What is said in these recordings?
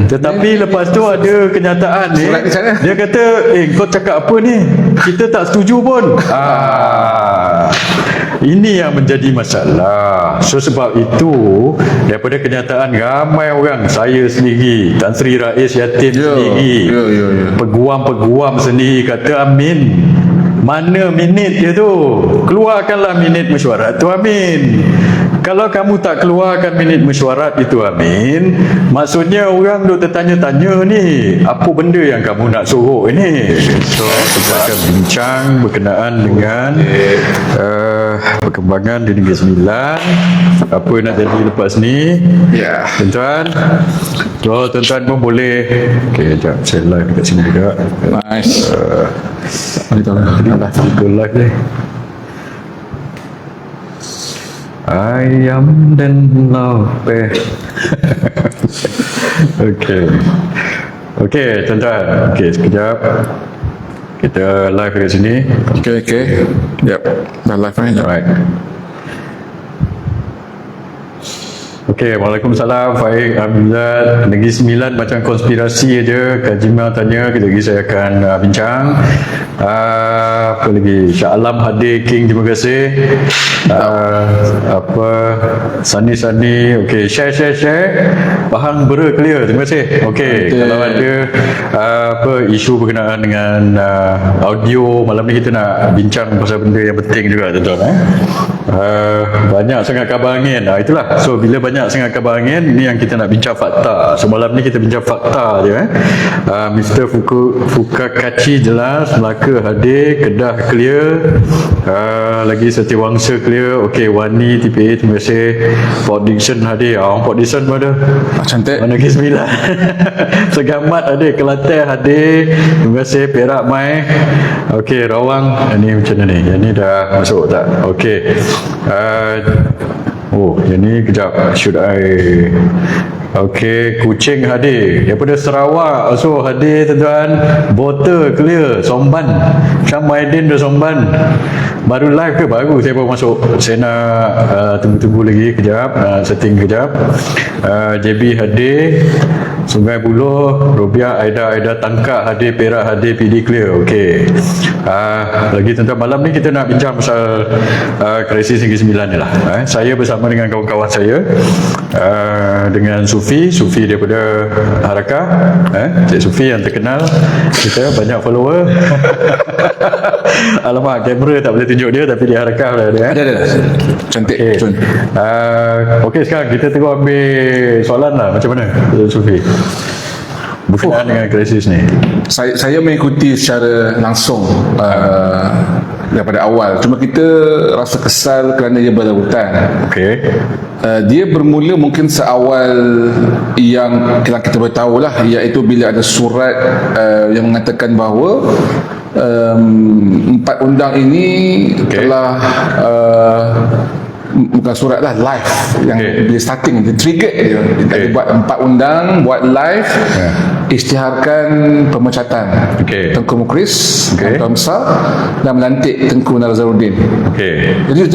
Tetapi lepas tu ada kenyataan ni, dia kata, kau cakap apa ni? Kita tak setuju pun. Ini yang menjadi masalah. So sebab itu, daripada kenyataan ramai orang, saya sendiri, Tan Sri Rais Yatin sendiri, peguam-peguam sendiri kata amin. Mana minit dia tu? Keluarkanlah minit mesyuarat tu, amin. Kalau kamu tak keluarkan minit mesyuarat itu, amin, maksudnya orang duk tertanya-tanya ni, apa benda yang kamu nak suruh ini? So kita akan bincang berkenaan dengan perkembangan di Negeri Sembilan, apa nak jadi lepas ni. Tuan-tuan, so tuan-tuan pun boleh. Sekejap, saya live dekat sini juga. Nice. Kita live deh. Ayam dan lope. Okey, tuan-tuan. Okey, sekejap. Kita live kat sini. Okey. Yep. Dah live kan? Alright. Okey, Waalaikumsalam. Faik, Alhamdulillah. Negeri Sembilan macam konspirasi aja. Kak Jimah tanya, kejap lagi saya akan bincang. Apa lagi? Shah Alam hadir, King, terima kasih. Sani. Okey, share. Faham clear. Terima kasih. Okey, kalau ada isu berkenaan dengan audio, malam ni kita nak bincang pasal benda yang penting juga, tuan-tuan. Banyak sangat khabar angin. Itulah. So bila banyak sangat khabar angin, ini yang kita nak bincang fakta. So malam ni kita bincang fakta je. Mr. Fukakachi jelas, Melaka hadir, Kedah clear, lagi Setiawangsa clear. Okey, Wani TPA terima kasih. Port Dickson hadir. Port Dickson pun ada. Cantik. Negeri Sembilan. Segamat hadir, Kelantan hadir. Terima kasih. Perak mai. Okey, Rawang ini macam mana ni? Yang ni dah masuk tak? Okey. Yang ni kejap. Should I? Okey, Kuching hadir. Daripada Sarawak also hadir, tuan-tuan. Boter clear. Somban. Syam Maidin dah Somban. Baru live ke? Baru saya baru masuk. Saya nak tunggu lagi kejap. Setting kejap. JB hadir. Sungai Buloh, Robiah, Aida Tangkak hadir, Perak hadir, PD clear. Okey. Lagi tuan-tuan, malam ni kita nak bincang pasal krisis Negeri Sembilan ni lah. Saya bersama dengan kawan-kawan saya, dengan Sufi daripada Harakah, Cik Sufi yang terkenal, kita banyak follower. Alamak, kamera tak boleh tunjuk dia, tapi di Harakah ada. Ada. Cantik. Okey, sekarang kita tengok ambil soalan lah. Macam mana, Sufi? Berkenaan dengan krisis ni. Saya mengikuti secara langsung daripada awal. Cuma kita rasa kesal kerana ia berlarutan. Okey. Dia bermula mungkin seawal yang kita boleh tahulah, iaitu bila ada surat yang mengatakan bahawa 4 undang ini telah bukan surat lah, live yang bila starting dia trigger dia buat 4 undang, buat live, isytiharkan pemecatan Tengku Mukhris, Tuan Besar, dan melantik Tengku Nazarudin. Jadi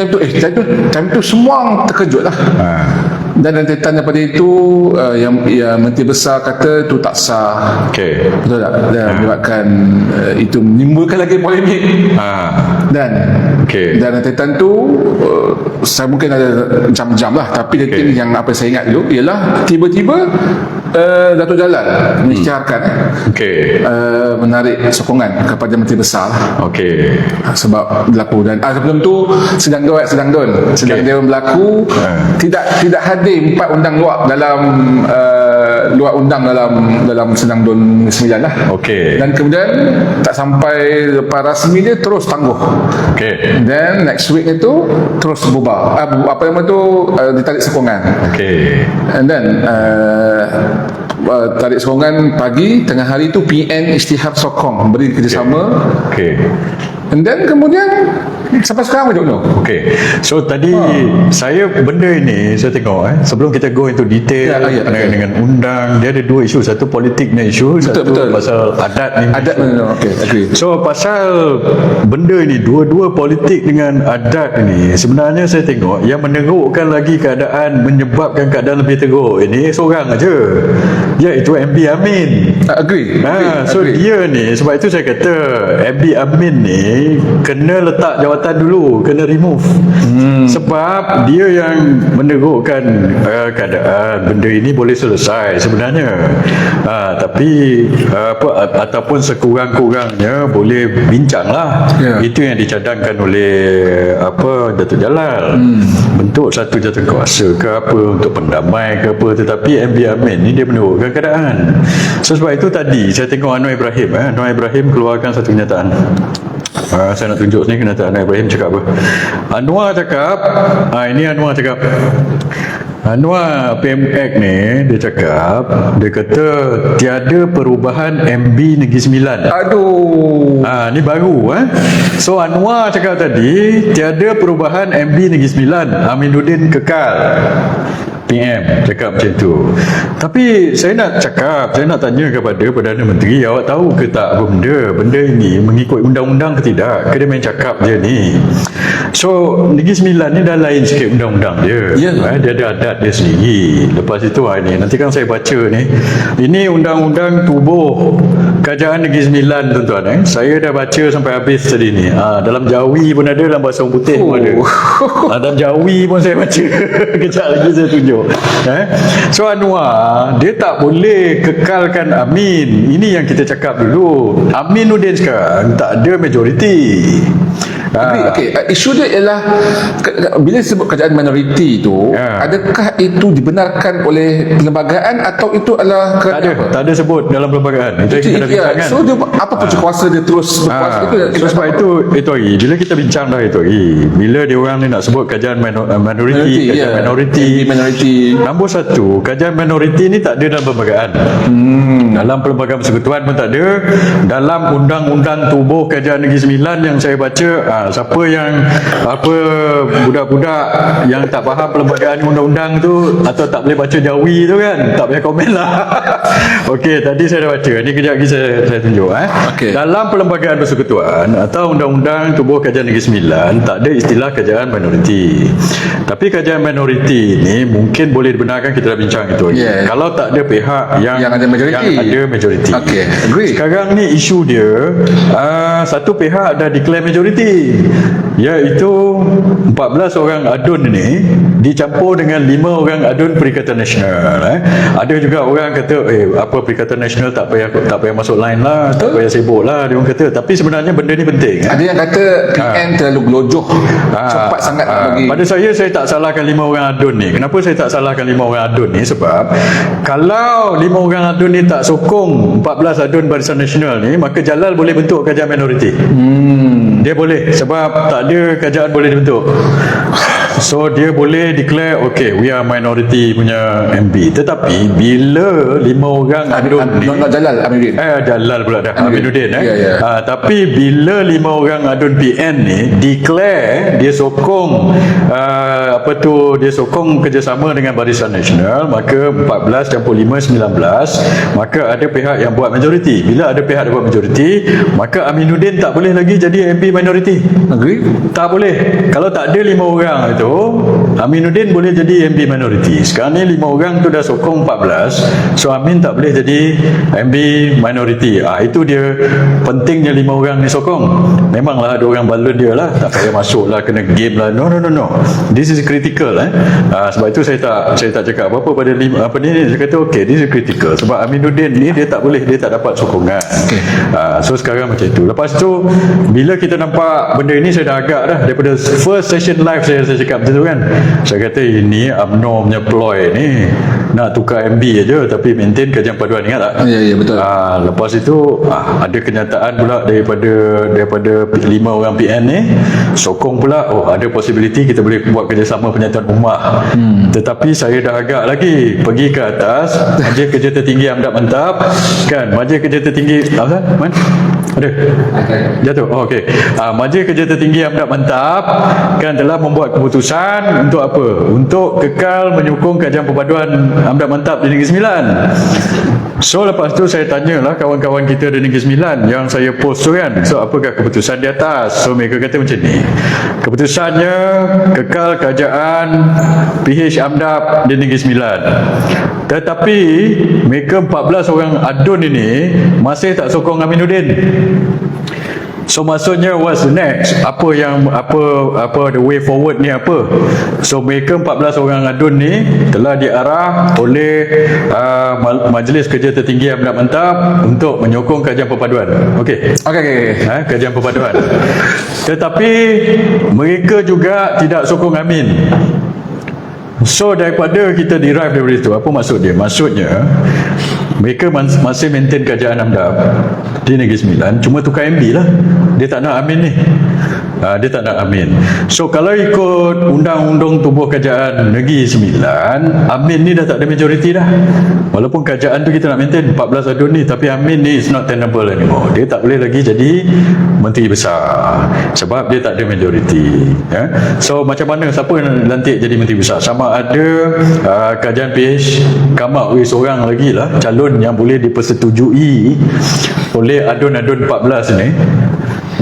time tu semua orang terkejut lah. Dan rentetan daripada itu yang Menteri Besar kata itu tak sah. Betul tak? Dan menyebabkan itu menimbulkan lagi polemik. Dan rentetan tu saya mungkin ada jam-jam lah, tapi yang apa saya ingat dulu ialah tiba-tiba Datuk Jalal mengisytiharkan menarik sokongan kepada Menteri Besar sebab berlaku. Dan sebelum tu sedang Dewan berlaku, tidak hadir 4 undang luar dalam luar undang dalam Sedang Dun 9 lah. Dan kemudian tak sampai lepas rasmi dia terus tangguh. Then next week itu terus bubar. Apa nama tu, ditarik sokongan. And then tarik sokongan pagi, tengah hari tu PN isytihar sokong, beri kerjasama. And then kemudian sampai sekarang we don't know. So tadi saya benda ini saya tengok sebelum kita go into detail dengan undang, dia ada 2 isu. Satu politiknya isu, satu pasal adat ni. Agree. So pasal benda ini, dua-dua politik dengan adat ini, sebenarnya saya tengok yang menerukkan lagi keadaan, menyebabkan keadaan lebih teruk ini seorang aja. iaitu MB Amin. Agree. So dia ni, sebab itu saya kata MB Amin ni kena letak jawatan dulu, kena remove. Sebab dia yang menerukkan keadaan benda ini boleh selesai sebenarnya. Tapi ataupun sekurang-kurangnya boleh bincang lah. Itu yang dicadangkan oleh Datuk Jalal. Bentuk satu jawatankuasa ke apa, untuk pendamai ke apa. Tetapi MB Amin ni dia menerukkan keadaan. So sebab itu tadi saya tengok Anwar Ibrahim Anwar Ibrahim keluarkan satu kenyataan. Saya nak tunjuk ni kenyataan Anwar Ibrahim cakap apa. Anwar cakap, ini Anwar cakap, Anwar PMX ni dia cakap, dia kata tiada perubahan MB Negeri Sembilan. Aduh. Ni baru So Anwar cakap tadi tiada perubahan MB Negeri Sembilan, Aminuddin kekal. PM cakap macam tu. Tapi saya nak tanya kepada Perdana Menteri, awak tahu ke tak apa benda ini mengikut undang-undang ke tidak? Ke dia main cakap je ni? So Negeri Sembilan ni dah lain sikit undang-undang dia. Dia ada adat dia sendiri. Lepas itu ini nanti kan saya baca ni, ini undang-undang tubuh Kerajaan Negeri Sembilan tuan-tuan. Saya dah baca sampai habis tadi ni. Dalam Jawi pun ada, dalam bahasa orang putih pun ada. Dalam Jawi pun saya baca. Kejap lagi saya tunjuk. So Anwar dia tak boleh kekalkan Amin. Ini yang kita cakap dulu. Aminuddin sekarang tak ada majoriti. Tapi isu dia ialah bila sebut kerajaan minoriti tu, adakah itu dibenarkan oleh perlembagaan atau itu adalah tak ada sebut dalam perlembagaan. Itu kita dah bincangkan. So dia apa punca kuasa dia terus berkuasa itu. So sebab itu hari bila kita bincang dah itu hari, bila dia orang ni nak sebut kerajaan minoriti, minoriti. Nombor satu, kerajaan minoriti ni tak ada dalam perlembagaan. Dalam perlembagaan persekutuan pun tak ada. Dalam undang-undang tubuh Kerajaan Negeri Sembilan yang saya baca, siapa yang budak-budak yang tak faham perlembagaan undang-undang tu atau tak boleh baca Jawi tu kan, tak payah komen lah. Okey, tadi saya dah baca. Ni kejap lagi saya tunjuk. Dalam perlembagaan persekutuan atau undang-undang tubuh Kerajaan Negeri Sembilan tak ada istilah kerajaan minoriti. Tapi kerajaan minoriti ni mungkin boleh dibenarkan, kita dah bincang itu. Kalau tak ada pihak yang ada majoriti. Sekarang ni isu dia, satu pihak dah declare majoriti, iaitu 14 orang adun ni dicampur dengan 5 orang adun Perikatan Nasional. Ada juga orang kata apa Perikatan Nasional tak payah masuk line lah, tak payah sibuk lah, dia orang kata. Tapi sebenarnya benda ni penting. Ada yang kata PN terlalu gelojoh, cepat sangat bagi. Pada saya tak salahkan 5 orang adun ni. Kenapa saya tak salahkan 5 orang adun ni? Sebab kalau 5 orang adun ni tak sokong 14 adun Barisan Nasional ni, maka Jalal boleh bentuk kerajaan minoriti. Dia boleh, sebab tak ada kerajaan boleh dibentuk. So dia boleh declare we are minority punya MB. Tetapi bila 5 orang adun ni, Jalal Aminuddin. Jalal pula dah Aminuddin. Tapi bila 5 orang adun PN ni declare dia sokong dia sokong kerjasama dengan Barisan Nasional, maka 14 campur 5 19, maka ada pihak yang buat majoriti. Bila ada pihak yang buat majoriti, maka Aminuddin tak boleh lagi jadi MB minority. Agree? Tak boleh. Kalau tak ada 5 orang itu, Aminuddin boleh jadi MB minority. Sekarang ni 5 orang tu dah sokong 14, so Amin tak boleh jadi MB minority. Itu dia pentingnya 5 orang ni sokong. Memanglah ada orang balun dia lah, tak payah masuk lah, kena game lah. No. This is critical. Sebab itu saya tak cakap apa-apa pada ni. Saya kata this is critical. Sebab Aminuddin ni dia tak boleh, dia tak dapat sokongan. So sekarang macam itu. Lepas tu bila kita nampak benda ini, saya dah agak dah daripada first session live saya cakap macam tu kan. Saya kata ini UMNO punya ploy ni, nak tukar MB aja tapi maintain kajian paduan, ingat tak? Ya betul. Lepas itu ada kenyataan pula daripada 5 orang PN ni sokong pula ada possibility kita boleh buat kerjasama penyatuan ummah. Tetapi saya dah agak lagi pergi ke atas Majlis Kerja Tertinggi Amdap Mantap kan, Majlis Kerja Tertinggi apa? Ada? Jatuh? Majlis Kerja Tertinggi Amdap Mantap kan telah membuat keputusan untuk apa? Untuk kekal menyokong kajian perpaduan Amdap Mantap di Negeri Sembilan. So lepas tu saya tanyalah kawan-kawan kita di Negeri Sembilan yang saya post tu kan, so apakah keputusan di atas? So mereka kata macam ni, keputusannya kekal kerajaan PH Amdap di Negeri Sembilan. Tetapi mereka 14 orang adun ini masih tak sokong Aminuddin. So maksudnya what's the next? Apa the way forward ni apa? So mereka 14 orang adun ni telah diarah oleh Majlis Kerja Tertinggi Amanat Mantap untuk menyokong kajian perpaduan. Okey. Kajian perpaduan. Tetapi mereka juga tidak sokong Amin. So daripada kita derive daripada itu, apa maksud dia? Maksudnya mereka masih maintain kerajaan AMDAP di Negeri Sembilan, cuma tukar MB lah. Dia tak nak Amin ni. Dia tak nak Amin. So kalau ikut undang-undang tubuh kerajaan Negeri Sembilan, Amin ni dah tak ada majoriti dah. Walaupun kerajaan tu kita nak maintain 14 adun ni, tapi Amin ni is not tenable anymore. Dia tak boleh lagi jadi menteri besar sebab dia tak ada majoriti. So macam mana, siapa yang lantik jadi menteri besar? Sama ada kerajaan PH come up with seorang lagi lah calon yang boleh dipersetujui oleh adun-adun 14 ni,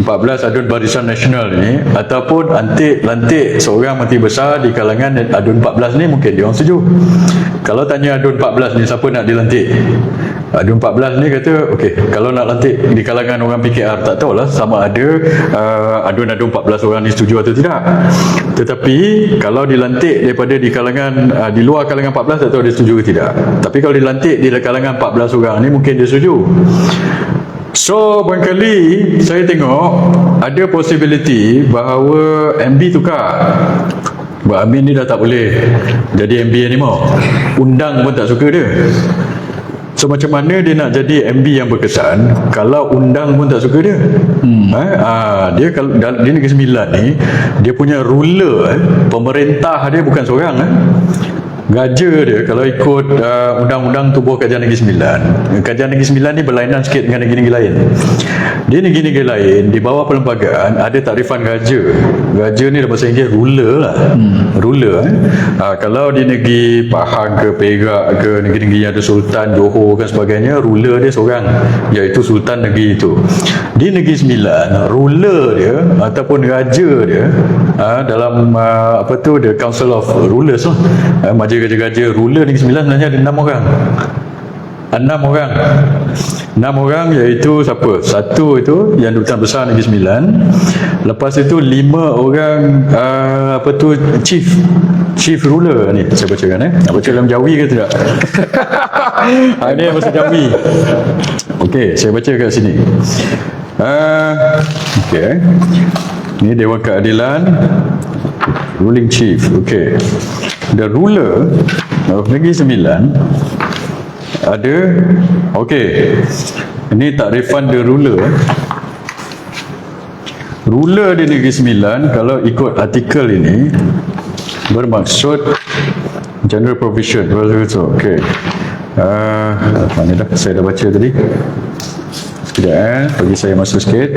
14 adun Barisan Nasional ni, ataupun lantik seorang menteri besar di kalangan adun 14 ni, mungkin dia orang setuju. Kalau tanya adun 14 ni siapa nak dilantik, adun 14 ni kata okey, kalau nak lantik di kalangan orang PKR, tak tahulah sama ada adun-adun 14 orang ni setuju atau tidak. Tetapi kalau dilantik daripada di kalangan di luar kalangan 14, tak tahu dia setuju ke tidak. Tapi kalau dilantik di kalangan 14 orang ni, mungkin dia setuju. So barangkali saya tengok ada possibility bahawa MB tukar. Sebab Amin ni dah tak boleh jadi MB anymore. Undang pun tak suka dia. So macam mana dia nak jadi MB yang berkesan kalau undang pun tak suka dia? Dia kalau di Negeri Sembilan ni, dia punya ruler, pemerintah dia bukan seorang. Gaja dia kalau ikut undang-undang tubuh Kerajaan Negeri Sembilan, Kerajaan Negeri Sembilan ni berlainan sikit dengan negeri-negeri lain. Di negeri-negeri lain, di bawah perlembagaan ada takrifan gaja. Gaja ni dalam bahasa Inggeris ruler lah. Ruler. Kalau di negeri Pahang ke Perak ke, negeri-negeri yang ada Sultan, Johor dan sebagainya, ruler dia seorang, iaitu Sultan negeri itu. Di Negeri Sembilan, ruler dia ataupun raja dia dalam the Council of Rulers lah, Gaja-gaja ruler Negeri Sembilan sebenarnya ada 6 orang. 6 orang iaitu siapa? Satu itu yang Dutaan Besar Negeri Sembilan. Lepas itu 5 orang chief ruler ni. Saya bacakan baca dalam Jawi ke tidak? Ini bahasa Jawi. Okey, saya baca kat sini. Okey. Ini Dewan Keadilan, ruling chief. Okey. The ruler of Negeri Sembilan ada, okey, ini takrifan the ruler. Ruler di Negeri Sembilan kalau ikut artikel ini bermaksud general provision. Okey, mana dah, saya dah baca tadi. Sekejap bagi saya masa sikit.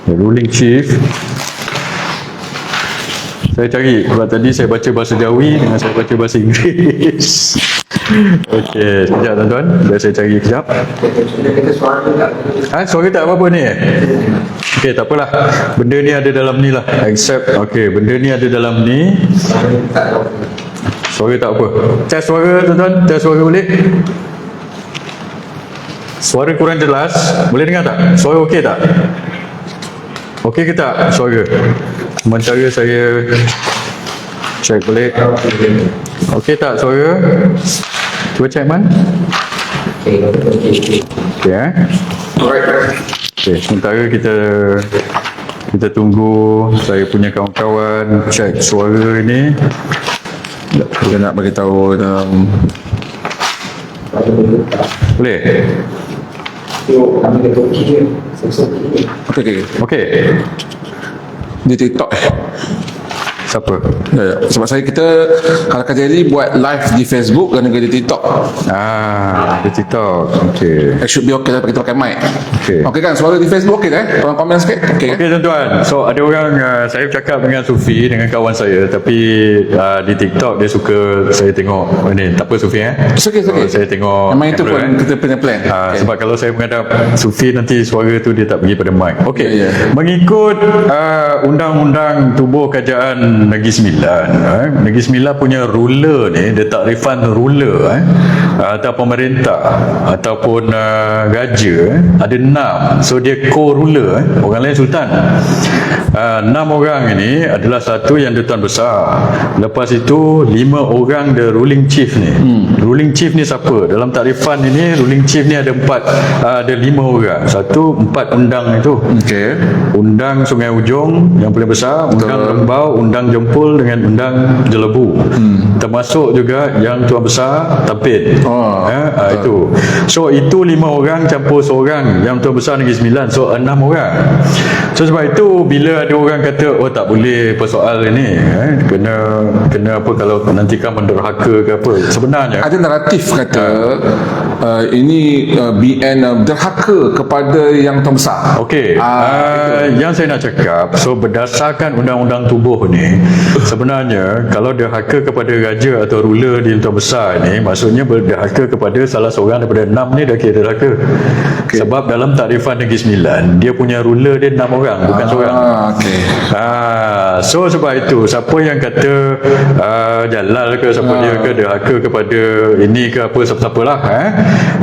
The ruling chief, saya cari sebab tadi saya baca bahasa Jawi dengan saya baca bahasa Inggeris. Okey, sekejap tuan-tuan, biar saya cari kejap. Suara tak apa-apa ni? Okey, tak apalah. Benda ni ada dalam ni lah. Accept. Okey, benda ni ada dalam ni. Suara tak apa. Test suara tuan-tuan, test suara boleh? Suara kurang jelas. Boleh dengar tak? Suara okey tak? Okey ke tak suara? Sementara saya check balik. Okey tak suara? Cuba check man. Okey. Okey, sementara kita tunggu saya punya kawan-kawan check suara ni. Kita nak bagi tahu boleh? Okey. Di TikTok. Siapa? Sebab kita kalau kerja ni buat live di Facebook dan juga di TikTok. Di TikTok. Okay. It should be okay kita pakai mic. Okay. Okay kan, suara di Facebook okay tolong komen sikit. Okay. Okay tuan-tuan, so ada orang saya bercakap dengan Sufi, dengan kawan saya, tapi di TikTok dia suka saya tengok ni. Tak apa Sufi It's okay. saya tengok memang itu pun kamera, kita punya plan. Sebab kalau saya menghadap Sufi nanti suara tu dia tak pergi pada mic. Okey. Mengikut undang-undang tubuh kerajaan Negeri Sembilan, Negeri Sembilan punya ruler ni, dia takrifan ruler atau pemerintah ataupun raja ada 6. So dia co-ruler, orang lain sultan. 6 orang ini adalah satu yang dia tuan besar. Lepas itu 5 orang the ruling chief ni. Ruling chief ni siapa? Dalam takrifan ini ruling chief ni ada 5 orang. Satu 4 undang itu. Okay. Undang Sungai Ujong yang paling besar, undang Rembau, undang Jempol dengan undang Jelebu. Termasuk juga yang tuan besar Tapin. Itu. So itu 5 orang campur seorang yang tuan besar Negeri Sembilan. So 6 orang. So sebab itu bila ada orang kata tak boleh persoal ini, kena apa kalau nanti kan menderhaka ke apa, sebenarnya ada naratif kata ini BN derhaka kepada yang tuan besar. Okey. Yang saya nak cakap, so berdasarkan undang-undang tubuh ni, sebenarnya kalau derhaka kepada raja atau ruler di tuan besar ni, maksudnya berderhaka kepada salah seorang daripada 6 ni dah kira derhaka. Sebab dalam takrifan Negeri Sembilan dia punya ruler dia 6 orang, bukan seorang. So sebab itu siapa yang kata Jalal ke siapa dia ke derhaka kepada ini ke apa siapa-siapa lah,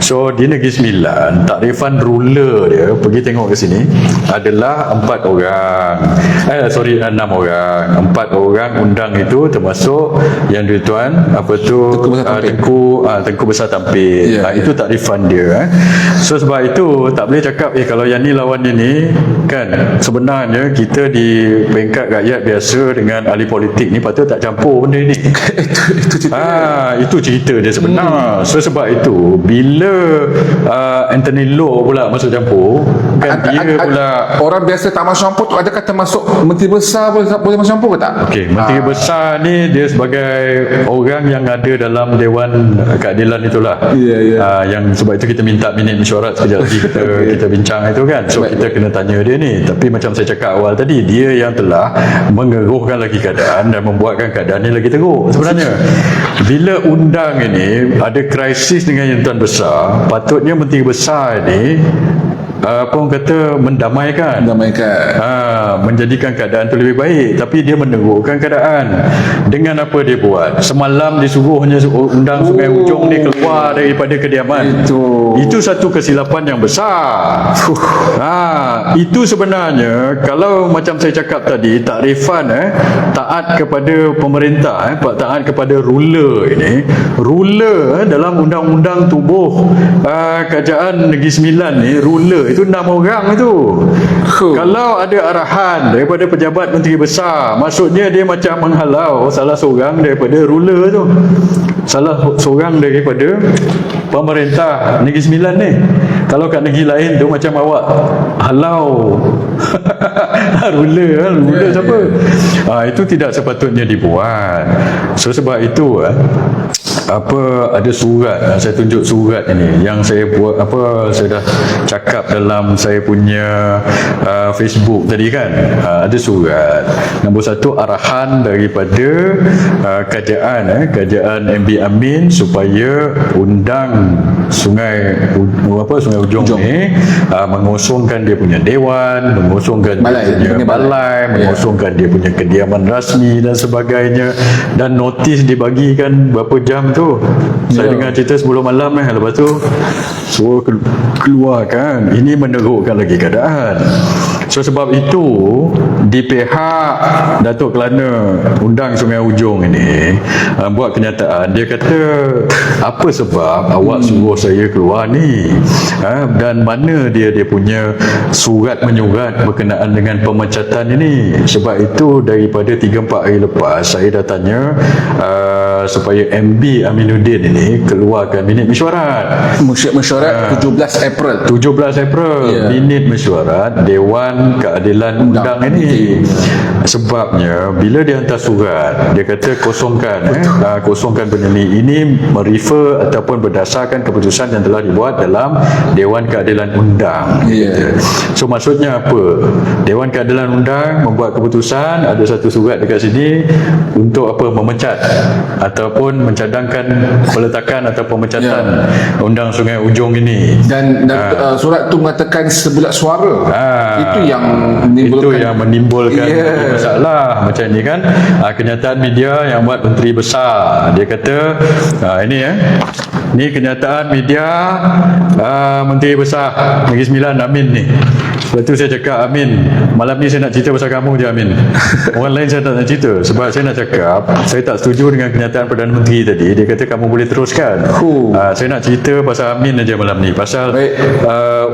so di Negeri Sembilan takrifan ruler dia, pergi tengok ke sini, adalah 4 orang 6 orang. 4 orang undang itu termasuk yang tuan apa tu Tengku Besar Tampil. Itu takrifan dia. So sebab itu tak boleh cakap kalau yang ni lawan ini kan. Sebenarnya kita di peringkat rakyat biasa dengan ahli politik ni patut tak campur benda ni. Itu cerita dia sebenar. So sebab itu bila Anthony Low pula masuk campur kan, dia pula orang biasa tak masuk campur tu, adakah termasuk menteri besar boleh masuk campur ke tak? Okey, menteri besar ni dia sebagai orang yang ada dalam Dewan Keadilan itulah. Yang sebab itu kita minta minit mesyuarat sekejap lagi kita bincang itu kan. So kita kena tanya dia ni. Tapi macam saya cakap awal tadi, dia yang telah mengeruhkan lagi keadaan dan membuatkan keadaan ni lagi teruk. Sebenarnya bila undang ini ada krisis dengan yang tuan besar, patutnya menteri besar ni apa orang kata mendamaikan, menjadikan keadaan tu lebih baik. Tapi dia menerukkan keadaan dengan apa dia buat. Semalam disuruhnya undang Sungai Ujong ni keluar daripada kediaman. Itu satu kesilapan yang besar. Itu sebenarnya kalau macam saya cakap tadi, takrifan taat kepada pemerintah, taat kepada ruler ini. Ruler dalam undang-undang tubuh kerajaan Negeri Sembilan ni, ruler itu 6 orang itu. Kalau ada arahan daripada pejabat menteri besar, maksudnya dia macam menghalau salah seorang daripada ruler tu, salah seorang daripada pemerintah Negeri Sembilan ni. Kalau kat negeri lain tu macam awak halau ruler siapa? Itu tidak sepatutnya dibuat. So sebab itu ada surat, saya tunjuk surat ini yang saya buat, saya dah cakap dalam saya punya Facebook tadi kan. Ada surat nombor 1, arahan daripada kerajaan MB Amin supaya undang Sungai Ujong ni mengosongkan dia punya dewan, mengosongkan dia punya balai, mengosongkan dia punya kediaman rasmi dan sebagainya. Dan notis dibagikan berapa jam tu. Saya dengar cerita 10 malam lepas tu suruh keluar kan. Ini menerukkan lagi keadaan. So sebab itu di pihak Datuk Kelana undang Sungai Ujong ini buat kenyataan. Dia kata apa sebab awak suruh saya keluar ni, dan mana dia punya surat menyurat berkenaan dengan pemecatan ini. Sebab itu daripada 3-4 hari lepas saya dah tanya supaya MB Aminuddin ini keluarkan minit mesyuarat. Mesyuarat 17 April minit mesyuarat Dewan Dewan Keadilan Undang ini. Sebabnya bila dia hantar surat, dia kata kosongkan benda ni. Ini merefer ataupun berdasarkan keputusan yang telah dibuat dalam Dewan Keadilan Undang. So maksudnya apa? Dewan Keadilan Undang membuat keputusan, ada satu surat dekat sini untuk apa? Memecat ataupun mencadangkan peletakan atau pemecatan Undang Sungai Ujong ini. Dan surat tu mengatakan sebulat suara. Itu yang menimbulkan masalah macam ni kan. Kenyataan media yang buat Menteri Besar, dia kata ni kenyataan media Menteri Besar Negeri Sembilan Amin ni. Lepas tu saya cakap, Amin, malam ni saya nak cerita pasal kamu je, Amin. Orang lain saya tak nak cerita. Sebab saya nak cakap, saya tak setuju dengan kenyataan Perdana Menteri tadi. Dia kata kamu boleh teruskan. Saya nak cerita pasal Amin aja malam ni. Pasal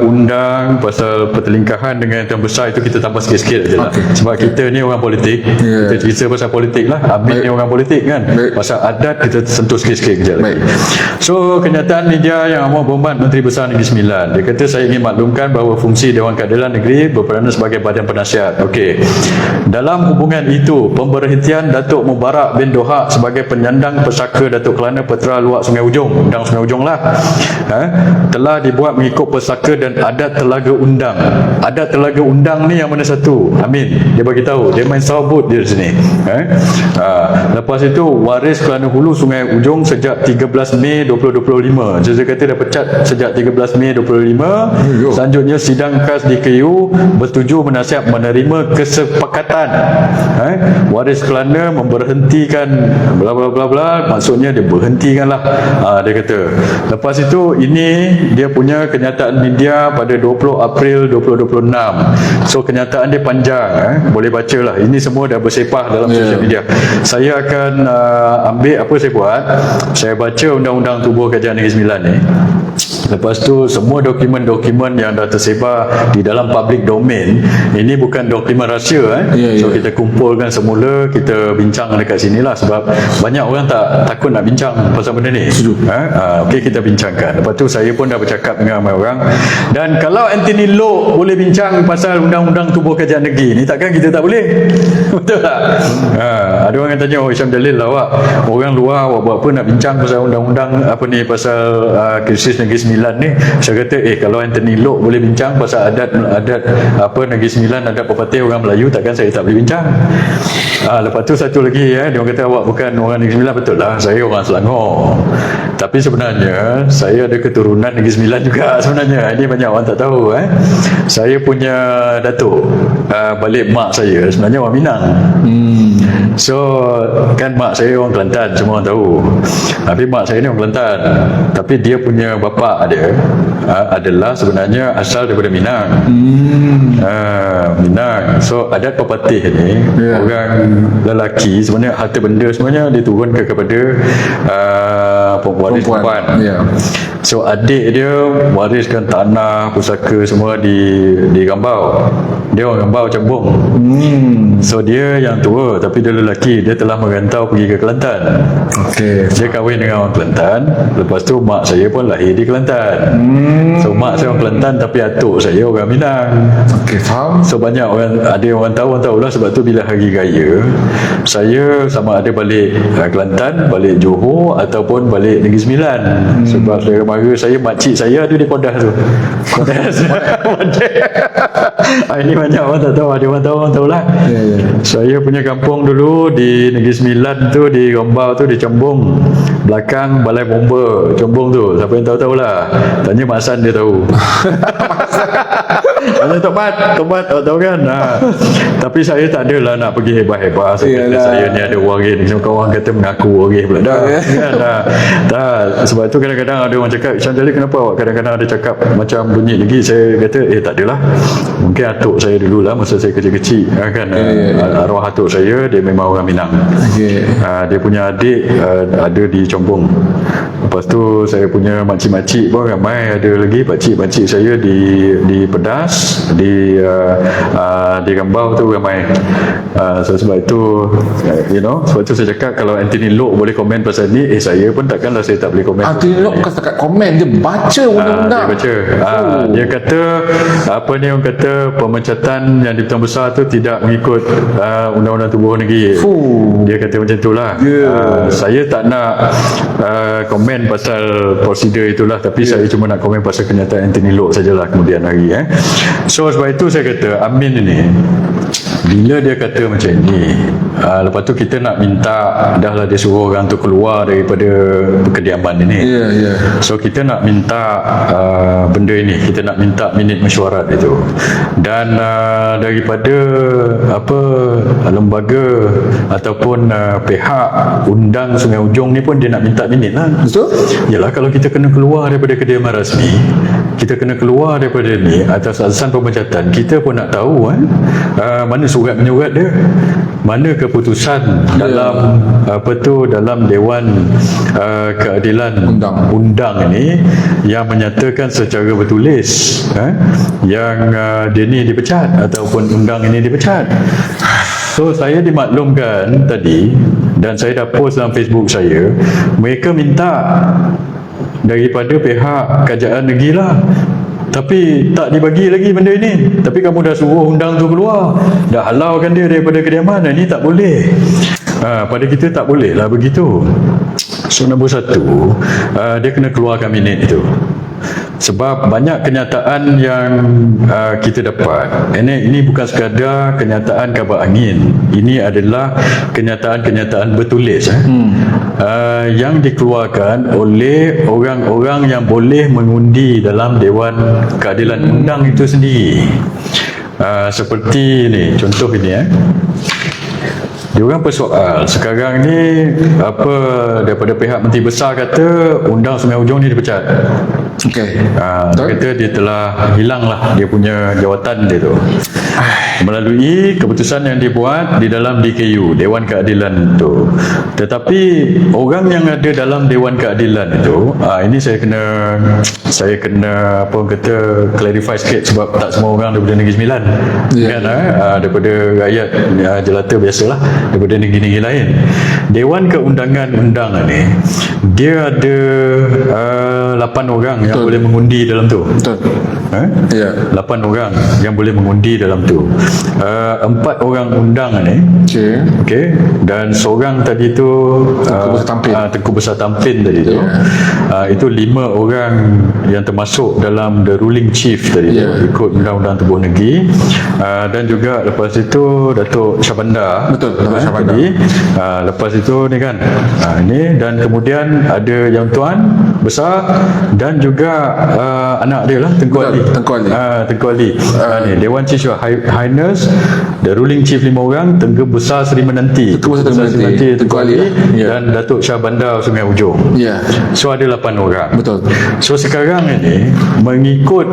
undang, pasal pertelingkahan dengan Tuan Besar itu kita tambah sikit-sikit aja lah. Sebab kita ni orang politik. Kita cerita pasal politik lah. Amin ni orang politik kan. Pasal adat kita sentuh sikit-sikit kejap lagi. So kenyataan media yang amat bombat Menteri Besar Negeri Sembilan, dia kata saya ingin maklumkan bahawa fungsi Dewan Keadilan Negeri berperanan sebagai badan penasihat. Dalam hubungan itu, pemberhentian Datuk Mubarak bin Dohak sebagai penyandang pesaka Datuk Kelana Petera Luak Sungai Ujong, Undang Sungai Ujong lah, telah dibuat mengikut pesaka dan adat Telaga Undang. Adat Telaga Undang ni yang mana satu? Amin, dia bagi tahu, dia main sabut dia sini. Lepas itu waris Kelana Hulu Sungai Ujong sejak 13 Mei 2025. Dia kata dah pecat sejak 13 Mei 2025. Selanjutnya sidang khas di KU bertuju menasihat menerima kesepakatan waris Kelana memberhentikan bla bla bla bla, maksudnya dia berhentikan lah. Dia kata lepas itu ini dia punya kenyataan media pada 20 April 2026. So kenyataan dia panjang, boleh baca lah. Ini semua dah bersepah dalam sosial media. Saya akan ambil apa saya buat, saya baca Undang-Undang Tubuh Kerajaan Negeri Sembilan ni. Lepas tu semua dokumen-dokumen yang dah tersebar di dalam public domain, ini bukan dokumen rahsia so kita kumpulkan semula, kita bincang dekat sini lah. Sebab banyak orang takut nak bincang pasal benda ni. Kita bincangkan. Lepas tu saya pun dah bercakap dengan ramai orang. Dan kalau Anthony Loke boleh bincang pasal Undang-Undang Tubuh Kerajaan Negeri ni, takkan kita tak boleh? Betul tak? Ada orang yang tanya, Hisham Jalil lah, awak orang luar, awak buat apa nak bincang pasal undang-undang apa ni, pasal krisis Negeri Sembilan ni. Saya kata kalau Anthony Loke boleh bincang pasal adat apa Negeri Sembilan, adat pepatih orang Melayu, takkan saya tak boleh bincang. Lepas tu satu lagi, dia orang kata awak bukan orang Negeri Sembilan. Betul lah, saya orang Selangor, tapi sebenarnya saya ada keturunan Negeri Sembilan juga sebenarnya. Ini banyak orang tak tahu. Saya punya datuk balik mak saya sebenarnya orang Minang. So kan mak saya orang Kelantan, semua orang tahu. Tapi mak saya ni orang Kelantan, tapi dia punya bapa dia adalah sebenarnya asal daripada Minang. Minang. So adat pepatih ni, orang lelaki sebenarnya harta benda sebenarnya diturunkan kepada waris perempuan. So adik dia wariskan tanah, pusaka semua di Gambau. Dia orang Gambau Cambung. So dia yang tua, tapi dia lelaki, dia telah merantau pergi ke Kelantan. Dia kahwin dengan orang Kelantan. Lepas tu mak saya pun lahir di Kelantan. So mak saya orang Kelantan, tapi atuk saya orang Minang. Faham. So banyak orang, ada orang tahu lah. Sebab tu bila hari raya, saya sama ada balik Kelantan, balik Johor ataupun balik Negeri Sembilan. Sebab saudara mara saya, makcik saya ada di Kodah tu. Ini banyak orang tak tahu. Ada orang tahu, orang tahulah. Saya punya kampung dulu di Negeri Sembilan tu, di Gombau tu, di Cembung, belakang Balai Bomba Cembung tu. Siapa yang tahu-tahulah, tanya Mak San, dia tahu. Tanya Tobat tahu kan. Tapi saya tak adalah nak pergi hebat-hebat. Saya ni ada waris. Kawan kata mengaku waris pula dah. Tak. Sebab tu kadang-kadang ada orang cakap, Hisham Jalil kenapa awak kadang-kadang ada cakap macam bunyi lagi. Saya kata tak adalah. Mungkin atuk saya dululah masa saya kecil-kecil kan. Arwah atuk saya, dia memang orang Minang. Dia punya adik ada di Chombong. Lepas tu saya punya makcik-makcik pun ramai ada lagi. Pakcik-pakcik saya di Pedas, panas di Gambau tu ramai. So sebab itu sebab tu saya cakap kalau Anthony Loke boleh komen pasal ni, saya pun takkanlah saya tak boleh komen. Anthony Loke bukan setakat komen, dia baca undang-undang. Dia baca. Dia kata apa ni, orang kata pemecatan yang di Pertuan Besar tu tidak mengikut undang-undang tubuh negeri. Dia kata macam itulah. Saya tak nak komen pasal prosedur itulah, tapi saya cuma nak komen pasal kenyataan Anthony Loke sajalah kemudian hari. So sebab itu saya kata Amin ini, bila dia kata macam ni, lepas tu kita nak minta, dah lah dia suruh orang tu keluar daripada kediaman ini. So kita nak minta benda ini, kita nak minta minit mesyuarat itu. Dan daripada lembaga ataupun pihak undang Sungai Ujong ni pun dia nak minta minit lah. Betul? Yalah, kalau kita kena keluar daripada kediaman rasmi, kita kena keluar daripada ni atas alasan pemecatan, kita pun nak tahu mana surat menyurat dia, mana keputusan dalam dalam Dewan Keadilan Undang ini yang menyatakan secara bertulis yang dia ni dipecat ataupun undang ini dipecat. So saya dimaklumkan tadi, dan saya dah post dalam Facebook saya, mereka minta daripada pihak kerajaan negeri lah, tapi tak dibagi lagi benda ini. Tapi kamu dah suruh undang tu keluar, dah halaukan dia daripada kediaman, ini tak boleh. Pada kita tak boleh lah begitu. So nombor satu, dia kena keluarkan minit itu. Sebab banyak kenyataan yang kita dapat, ini bukan sekadar kenyataan kabar angin, ini adalah kenyataan-kenyataan bertulis yang dikeluarkan oleh orang-orang yang boleh mengundi dalam Dewan Keadilan Undang itu sendiri. Seperti ini, contoh ini dia orang persoal sekarang ni daripada pihak Menteri Besar kata undang Sungai Ujong ni dipecat. Dia kata dia telah hilang lah dia punya jawatan dia tu melalui keputusan yang dibuat di dalam DKU, Dewan Keadilan itu. Tetapi orang yang ada dalam Dewan Keadilan itu, ini saya kena clarify sikit, sebab tak semua orang daripada Negeri Sembilan kan, daripada rakyat jelata biasalah, daripada negeri-negeri lain. Dewan Keundangan Undang ni dia ada 8 orang yang boleh mengundi dalam tu. 8 orang yang boleh mengundi dalam tu. 4 orang undang ni. Okey. Dan seorang tadi tu Tengku Besar Tampin tadi tu. Itu 5 orang yang termasuk dalam the ruling chief tadi tu, ikut undang-undang tubuh negeri. Dan juga lepas itu Datuk Syahbandar. Datuk Syahbandar. Lepas itu ni kan. Ini, dan kemudian ada Yang Tuan Besar dan juga anak dia lah, Tengku Ali. Tengku Ali. Ni Dewan Chief Highness, the ruling chief 5 orang, Tengku Besar Seri Menanti, Tengku Ali dan Datuk Syahbandar Sungai Ujong. So ada 8 orang. So sekarang ini mengikut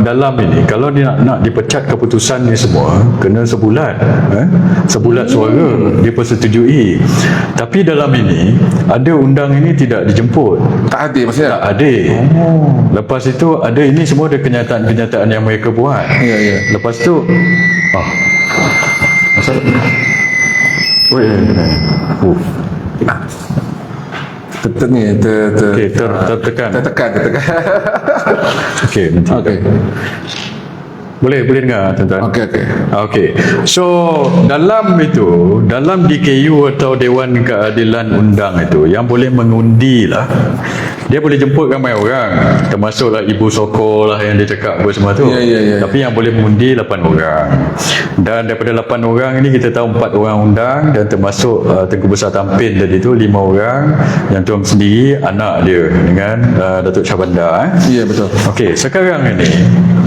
dalam ini, kalau dia nak dipecat keputusan ni semua kena sebulan suara dipersetujui. Tapi dalam ini ada undang ini tidak dijemput, tak adil. Lepas itu ada ini semua ada kenyataan-kenyataan yang mereka buat. Lepas tu tertekan. Okey, nanti. Boleh dengar tuan-tuan? Okey. So dalam DKU atau Dewan Keadilan Undang itu yang boleh mengundi lah, dia boleh jemput ramai orang, termasuklah Ibu Soko lah yang dia cakap apa semua tu. Tapi yang boleh mengundi 8 orang. Dan daripada 8 orang ini kita tahu 4 orang undang, dan termasuk Tengku Besar Tampin tadi tu 5 orang, yang tuan sendiri anak dia dengan Datuk Syahbandar. Betul. Okey, sekarang ini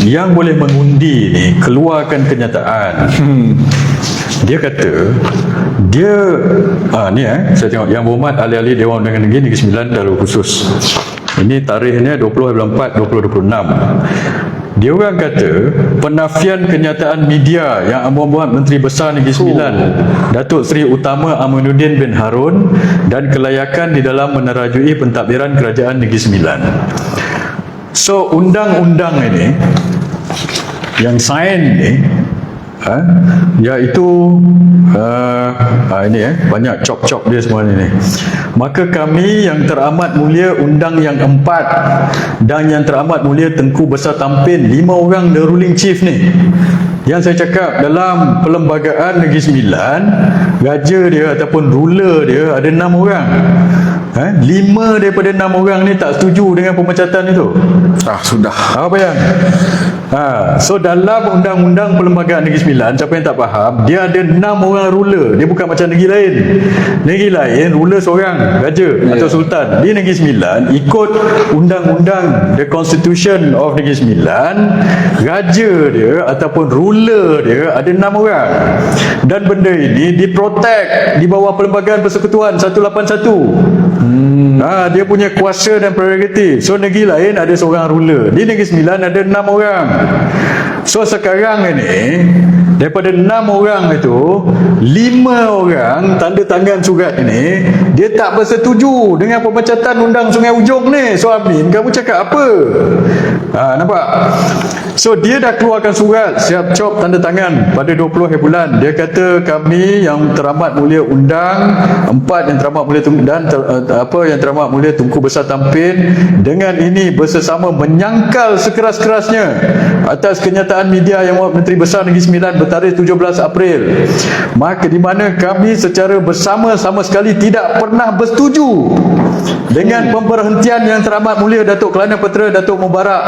yang boleh mengundi ni keluarkan kenyataan. Dia kata dia saya tengok Yang Berhormat Ahli-Ahli Dewan Undangan Negeri Negeri Sembilan Darul Khusus. Ini tarikhnya 20/4/2026. Dia orang kata penafian kenyataan media yang Amat Menteri Besar Negeri Sembilan Datuk Seri Utama Aminuddin bin Harun dan kelayakan di dalam menerajui pentadbiran Kerajaan Negeri Sembilan. So undang-undang ini yang sign ni iaitu ini banyak cop-cop dia semua ni. Maka kami yang teramat mulia undang yang 4 dan yang teramat mulia Tengku Besar Tampin, 5 orang the ruling chief ni. Yang saya cakap dalam Perlembagaan Negeri Sembilan, raja dia ataupun ruler dia ada 6 orang. 5 daripada 6 orang ni tak setuju dengan pemecatan itu. Sudah. Apa yang? So dalam Undang-Undang Perlembagaan Negeri Sembilan, siapa yang tak faham, dia ada 6 orang ruler. Dia bukan macam negeri lain. Negeri lain ruler seorang, raja atau sultan. Di Negeri Sembilan ikut Undang-Undang The Constitution of Negeri Sembilan, raja dia ataupun ruler dia ada 6 orang. Dan benda ini diprotek di bawah Perlembagaan Persekutuan 181. Dia punya kuasa dan prerogatif. So negeri lain ada seorang ruler, di Negeri Sembilan ada 6 orang. So sekarang ini daripada 6 orang itu, 5 orang tanda tangan surat ini, dia tak bersetuju dengan pemecatan undang Sungai Ujong ni. So Amin, kamu cakap apa? Nampak? So dia dah keluarkan surat siap cop tanda tangan pada 20 hari bulan. Dia kata kami yang teramat mulia undang 4 yang teramat mulia dan yang teramat mulia Tunku Besar Tampin dengan ini bersama menyangkal sekeras-kerasnya atas kenyataan media yang Menteri Besar Negeri Sembilan bertarikh 17 April. Maka di mana kami secara bersama sama sekali tidak pernah bersetuju dengan pemberhentian yang teramat mulia Datuk Kelana Putera Datuk Mubarak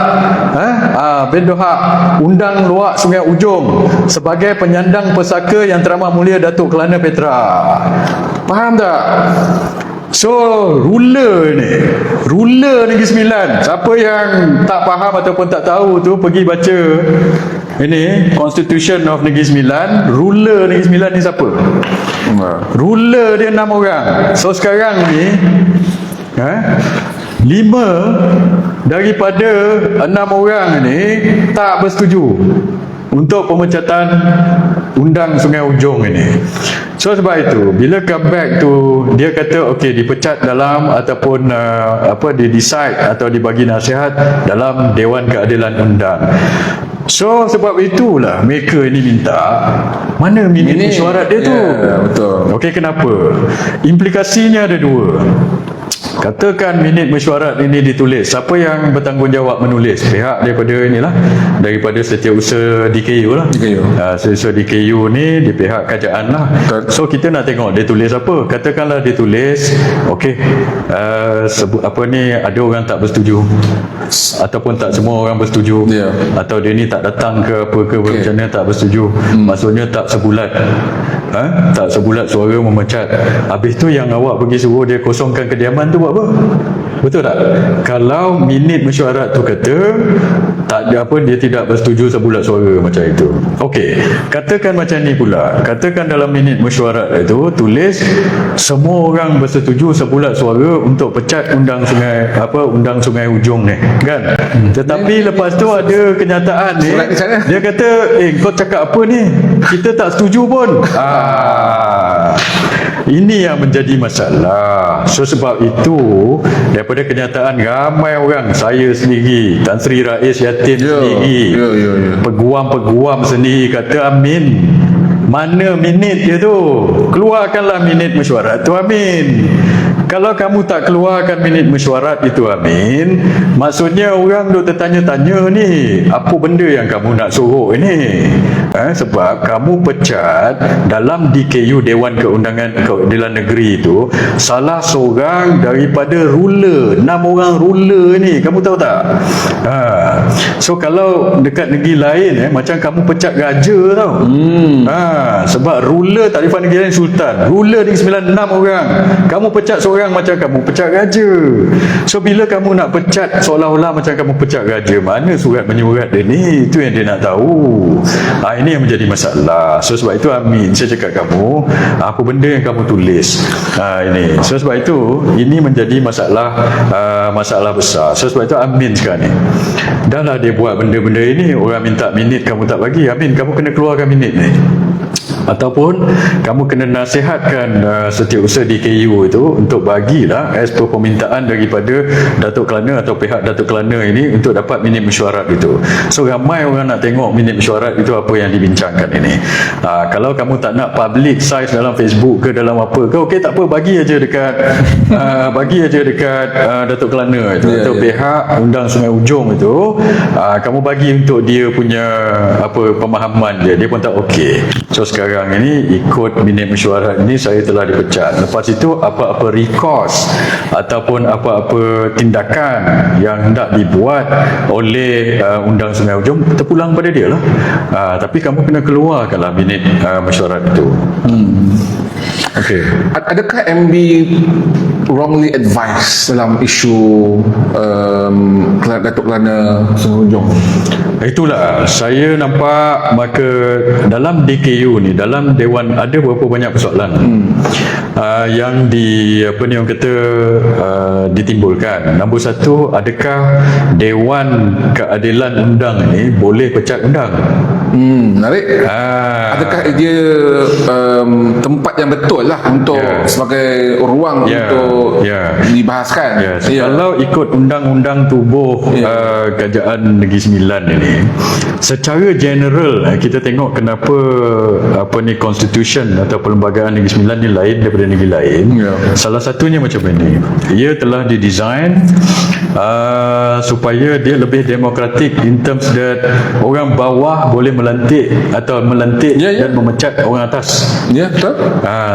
bin Dohak undang luak Sungai Ujong sebagai penyandang pesaka yang teramat mulia Datuk Kelana Petra. Faham tak? So ruler Negeri Sembilan, siapa yang tak faham ataupun tak tahu tu pergi baca ini Constitution of Negeri Sembilan. Ruler Negeri Sembilan ni siapa? Ruler dia 6 orang. So sekarang ni 5 daripada 6 orang ni tak bersetuju untuk pemecatan undang Sungai Ujong ini. So sebab itu bila come back tu, dia kata okey, dipecat dalam ataupun dia decide atau dibagi nasihat dalam Dewan Keadilan Undang. So sebab itulah mereka ini minta mana minit mesyuarat dia tu. Betul. Okey, kenapa? Implikasinya ada 2. Katakan minit mesyuarat ini ditulis, siapa yang bertanggungjawab menulis? Pihak daripada Setiausaha DKU lah. Setiausaha DKU ni di pihak kerajaan lah. So kita nak tengok dia tulis apa. Katakanlah dia tulis ada orang tak bersetuju ataupun tak semua orang bersetuju, atau dia ni tak datang ke apa ke macam mana tak bersetuju. Maksudnya tak sebulat tak sebulat suara memecat. Habis tu yang awak pergi suruh dia kosongkan kediaman tu buat apa? Betul tak? Kalau minit mesyuarat tu kata tak ada dia tidak bersetuju sebulat suara macam itu. Okey, katakan macam ni pula. Katakan dalam minit mesyuarat itu tulis semua orang bersetuju sebulat suara untuk pecat undang Sungai Ujong ni, kan? Tetapi lepas tu ada kenyataan ni, dia kata kau cakap apa ni? Kita tak setuju pun. Ini yang menjadi masalah. So sebab itu daripada kenyataan ramai orang, saya sendiri, Tan Sri Rais Yatin sendiri, peguam-peguam sendiri kata Amin, mana minit dia tu? Keluarkanlah minit mesyuarat tu Amin. Kalau kamu tak keluarkan minit mesyuarat itu Amin, maksudnya orang duk tertanya-tanya ni, apa benda yang kamu nak suruh ini? Sebab kamu pecat dalam DKU Dewan Keadilan Negeri itu salah seorang daripada ruler, 6 orang ruler ni, kamu tahu tak? So kalau dekat negeri lain macam kamu pecat raja tau. Sebab ruler Takrifan Negeri lain sultan, ruler Negeri Sembilan 6 orang, kamu pecat seorang macam kamu pecat raja. So bila kamu nak pecat seolah-olah macam kamu pecat raja, mana surat menyurat dia ni? Itu yang dia nak tahu. Ini yang menjadi masalah. So sebab itu Amin, saya cakap kamu apa benda yang kamu tulis ini. So sebab itu ini menjadi masalah besar. So sebab itu Amin sekarang ni dah lah dia buat benda-benda ini, orang minta minit kamu tak bagi. Amin, kamu kena keluarkan minit ni. ataupun kamu kena nasihatkan setiausaha DKU itu untuk bagilah as per permintaan daripada Datuk Kelana atau pihak Datuk Kelana ini untuk dapat minit mesyuarat itu. So ramai orang nak tengok minit mesyuarat itu apa yang dibincangkan ini. Kalau kamu tak nak public size dalam Facebook ke dalam apa ke, okey tak apa, bagi aja dekat Datuk Kelana itu atau pihak undang Sungai Ujong itu, kamu bagi untuk dia punya apa pemahaman dia pun tak okey. So sekarang ini ikut minit mesyuarat ini saya telah dipecat. Lepas itu apa-apa recourse ataupun apa-apa tindakan yang hendak dibuat oleh undang Sungai Ujong terpulang pada dia lah. Tapi kamu kena keluarkanlah minit mesyuarat itu. Okay. Adakah MB wrongly advised dalam isu Datuk Kelana Sungai Ujong? Itulah saya nampak, maka dalam DKU ni, dalam Dewan ada berapa banyak persoalan yang orang kata ditimbulkan. Nombor satu, adakah Dewan Keadilan Undang ni boleh pecat undang? Menarik. Adakah dia tempat yang betul lah untuk sebagai ruang untuk dibahaskan? Kalau ikut Undang-Undang Tubuh Kerajaan Negeri Sembilan ini, secara general kita tengok kenapa Constitution atau Perlembagaan Negeri Sembilan ni lain daripada negeri lain. Salah satunya macam ini, ia telah didesain supaya dia lebih demokratik in terms that orang bawah boleh melantik dan memecat orang atas. Betul.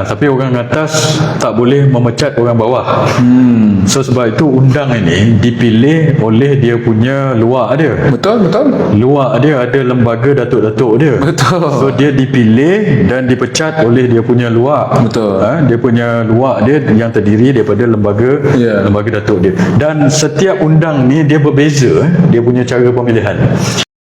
Tapi orang atas tak boleh memecat orang bawah. So sebab itu undang ini dipilih oleh dia punya luar dia. Betul. Luar dia ada lembaga datuk-datuk dia. Betul. So dia dipilih dan dipecat oleh dia punya luar. Betul. Dia punya luar dia yang terdiri daripada lembaga datuk dia. Dan setiap undang ni dia berbeza dia punya cara pemilihan.